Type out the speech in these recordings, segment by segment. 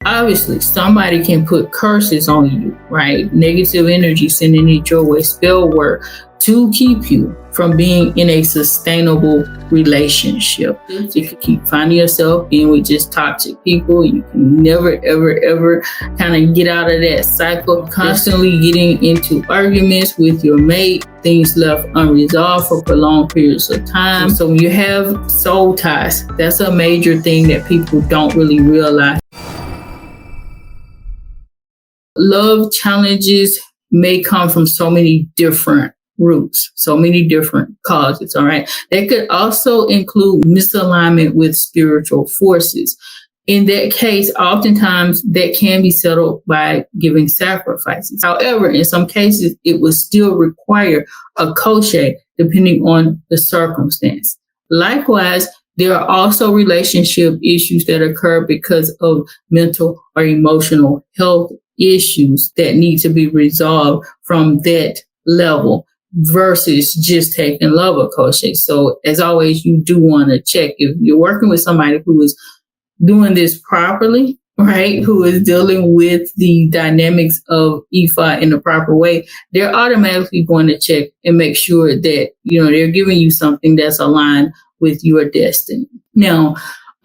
Obviously, somebody can put curses on you, right? Negative energy sending it your way, spell work to keep you from being in a sustainable relationship. If you keep finding yourself being with just toxic people, you can never, ever, ever kind of get out of that cycle. Constantly getting into arguments with your mate, things left unresolved for prolonged periods of time. So when you have soul ties, that's a major thing that people don't really realize. Love challenges may come from so many different roots, so many different causes, all right? They could also include misalignment with spiritual forces. In that case, oftentimes that can be settled by giving sacrifices. However, in some cases, it would still require a crochet depending on the circumstance. Likewise, there are also relationship issues that occur because of mental or emotional health issues that need to be resolved from that level versus just taking love or crochet. So as always, you do want to check if you're working with somebody who is doing this properly, right? Who is dealing with the dynamics of Ifa in the proper way. They're automatically going to check and make sure that, they're giving you something that's aligned with your destiny. Now,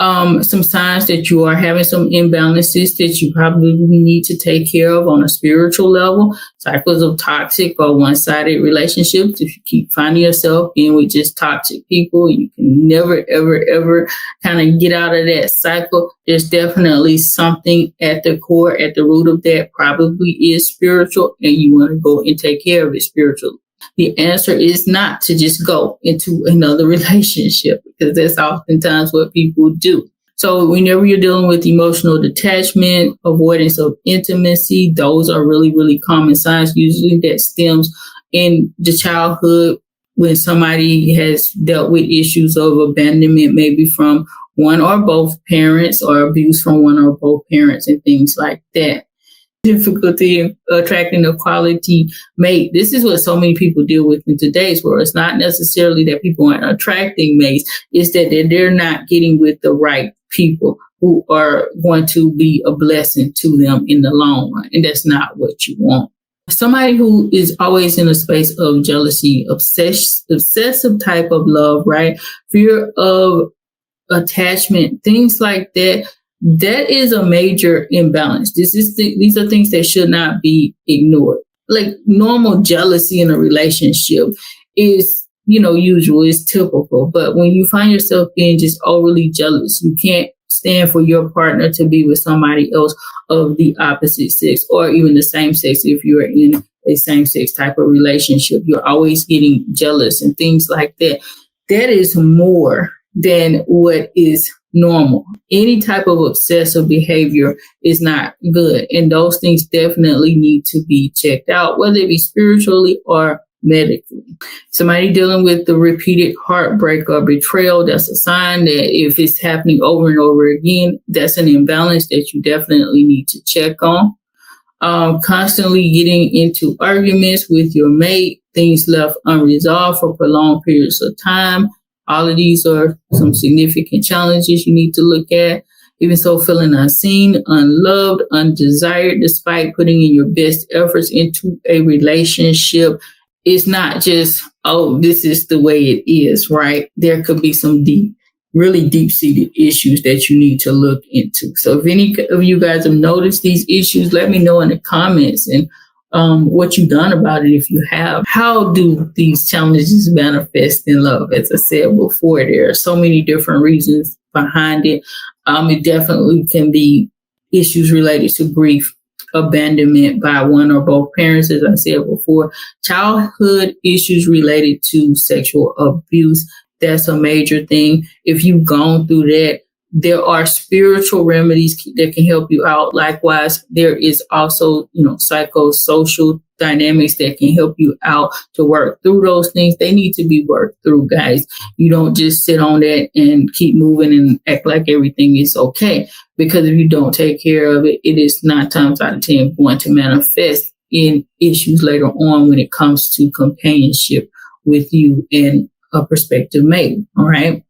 some signs that you are having some imbalances that you probably need to take care of on a spiritual level, cycles of toxic or one-sided relationships. If you keep finding yourself being with just toxic people, you can never, ever, ever kind of get out of that cycle. There's definitely something at the core, at the root of that probably is spiritual, and you want to go and take care of it spiritually. The answer is not to just go into another relationship, because that's oftentimes what people do. So whenever you're dealing with emotional detachment, avoidance of intimacy, those are really, really common signs. Usually that stems in the childhood when somebody has dealt with issues of abandonment, maybe from one or both parents, or abuse from one or both parents and things like that. Difficulty in attracting a quality mate. This is what so many people deal with in today's world. It's not necessarily that people aren't attracting mates. It's that they're not getting with the right people who are going to be a blessing to them in the long run. And that's not what you want. Somebody who is always in a space of jealousy, obsessive type of love, right? Fear of attachment, things like that. That is a major imbalance. These are things that should not be ignored. Like normal jealousy in a relationship is, usual, is typical. But when you find yourself being just overly jealous, you can't stand for your partner to be with somebody else of the opposite sex, or even the same sex. If you're in a same sex type of relationship, you're always getting jealous and things like that. That is more than what is normal. Any type of obsessive behavior is not good. And those things definitely need to be checked out, whether it be spiritually or medically. Somebody dealing with the repeated heartbreak or betrayal, that's a sign that if it's happening over and over again, that's an imbalance that you definitely need to check on. Constantly getting into arguments with your mate, things left unresolved for prolonged periods of time. All of these are some significant challenges you need to look at. Even so, feeling unseen, unloved, undesired, despite putting in your best efforts into a relationship. It's not just, this is the way it is, right? There could be some really deep-seated issues that you need to look into. So if any of you guys have noticed these issues, let me know in the comments and what you've done about it if you have. How do these challenges manifest in love? As I said before, there are so many different reasons behind it. It definitely can be issues related to grief, abandonment by one or both parents, as I said before, childhood issues related to sexual abuse. That's a major thing. If you've gone through that, there are spiritual remedies that can help you out. Likewise, there is also, psychosocial dynamics that can help you out to work through those things. They need to be worked through, guys. You don't just sit on that and keep moving and act like everything is okay. Because if you don't take care of it, it is 9 times out of 10 going to manifest in issues later on when it comes to companionship with you and a prospective mate. All right.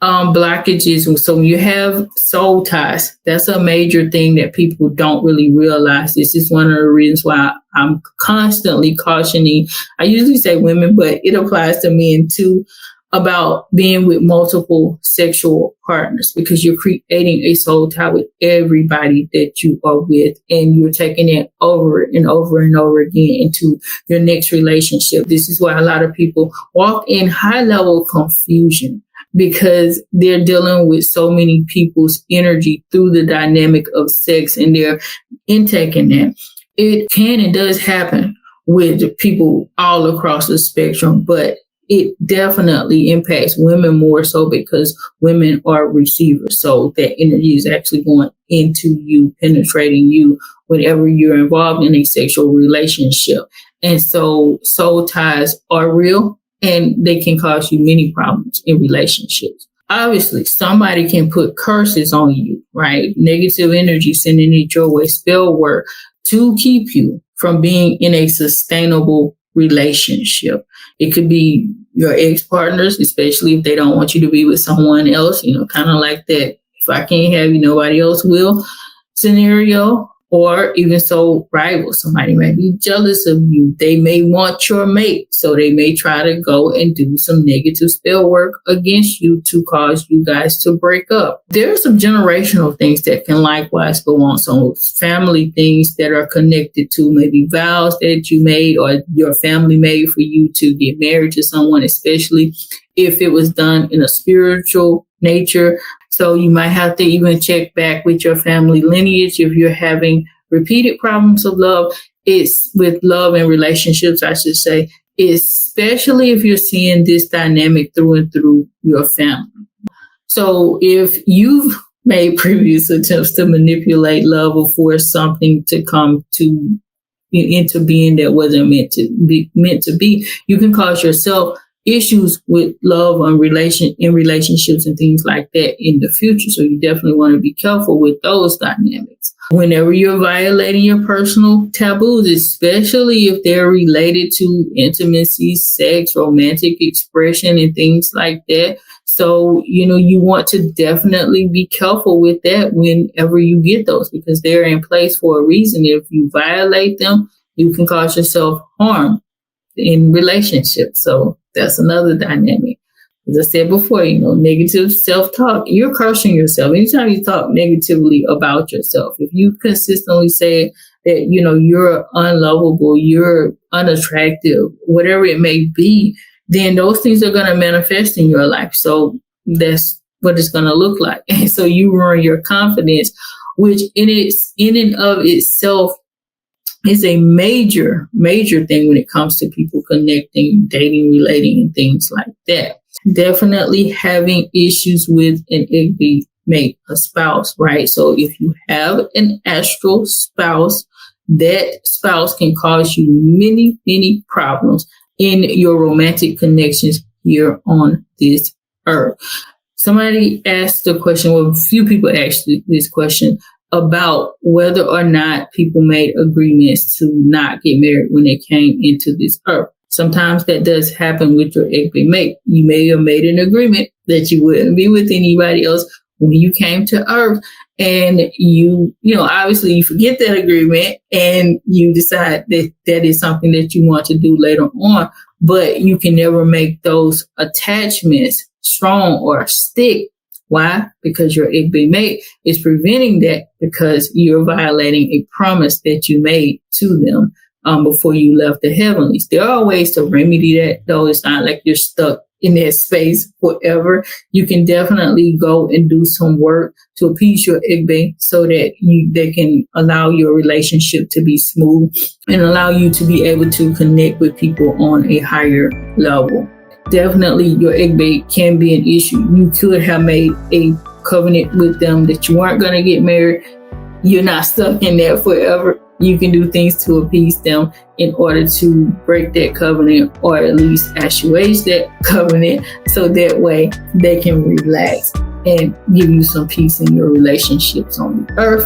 Blockages. So when you have soul ties, that's a major thing that people don't really realize. This is one of the reasons why I'm constantly cautioning. I usually say women, but it applies to men too, about being with multiple sexual partners, because you're creating a soul tie with everybody that you are with, and you're taking it over and over and over again into your next relationship. This is why a lot of people walk in high level confusion, because they're dealing with so many people's energy through the dynamic of sex, and they're intaking that. It can and does happen with people all across the spectrum, but it definitely impacts women more so, because women are receivers. So that energy is actually going into you, penetrating you whenever you're involved in a sexual relationship. And so soul ties are real, and they can cause you many problems in relationships. Obviously, somebody can put curses on you, right? Negative energy sending it your way, spell work to keep you from being in a sustainable relationship. It could be your ex-partners, especially if they don't want you to be with someone else, kind of like that if I can't have you, nobody else will scenario. Or even so, rivals. Somebody may be jealous of you. They may want your mate. So they may try to go and do some negative spell work against you to cause you guys to break up. There are some generational things that can likewise go on. So family things that are connected to maybe vows that you made or your family made for you to get married to someone, especially if it was done in a spiritual nature. So you might have to even check back with your family lineage if you're having repeated problems of love. It's with love and relationships, I should say, especially if you're seeing this dynamic through and through your family. So if you've made previous attempts to manipulate love or force something to come to into being that wasn't meant to be, you can cause yourself issues with love and in relationships and things like that in the future. So you definitely want to be careful with those dynamics. Whenever you're violating your personal taboos, especially if they're related to intimacy, sex, romantic expression, and things like that. So, you want to definitely be careful with that whenever you get those, because they're in place for a reason. If you violate them, you can cause yourself harm in relationships. So that's another dynamic. As I said before, negative self-talk. You're cursing yourself. Anytime you talk negatively about yourself, if you consistently say that, you're unlovable, you're unattractive, whatever it may be, then those things are going to manifest in your life. So that's what it's going to look like. And so you ruin your confidence, which in and of itself is a major, major thing when it comes to people connecting, dating, relating, and things like that. Definitely having issues with an egg mate, a spouse, right? So if you have an astral spouse, that spouse can cause you many, many problems in your romantic connections here on this earth. Somebody asked the question, well, a few people asked this question about whether or not people made agreements to not get married when they came into this earth. Sometimes that does happen with your egg mate. You may have made an agreement that you wouldn't be with anybody else when you came to earth, and you obviously you forget that agreement and you decide that that is something that you want to do later on, but you can never make those attachments strong or stick. Why? Because your egg mate is preventing that, because you're violating a promise that you made to them before you left the heavenlies. There are ways to remedy that, though. It's not like you're stuck in that space forever. You can definitely go and do some work to appease your egg so that they can allow your relationship to be smooth and allow you to be able to connect with people on a higher level. Definitely your egg can be an issue. You could have made a covenant with them that you weren't going to get married. You're not stuck in that forever. You can do things to appease them in order to break that covenant, or at least assuage that covenant, so that way they can relax and give you some peace in your relationships on the earth.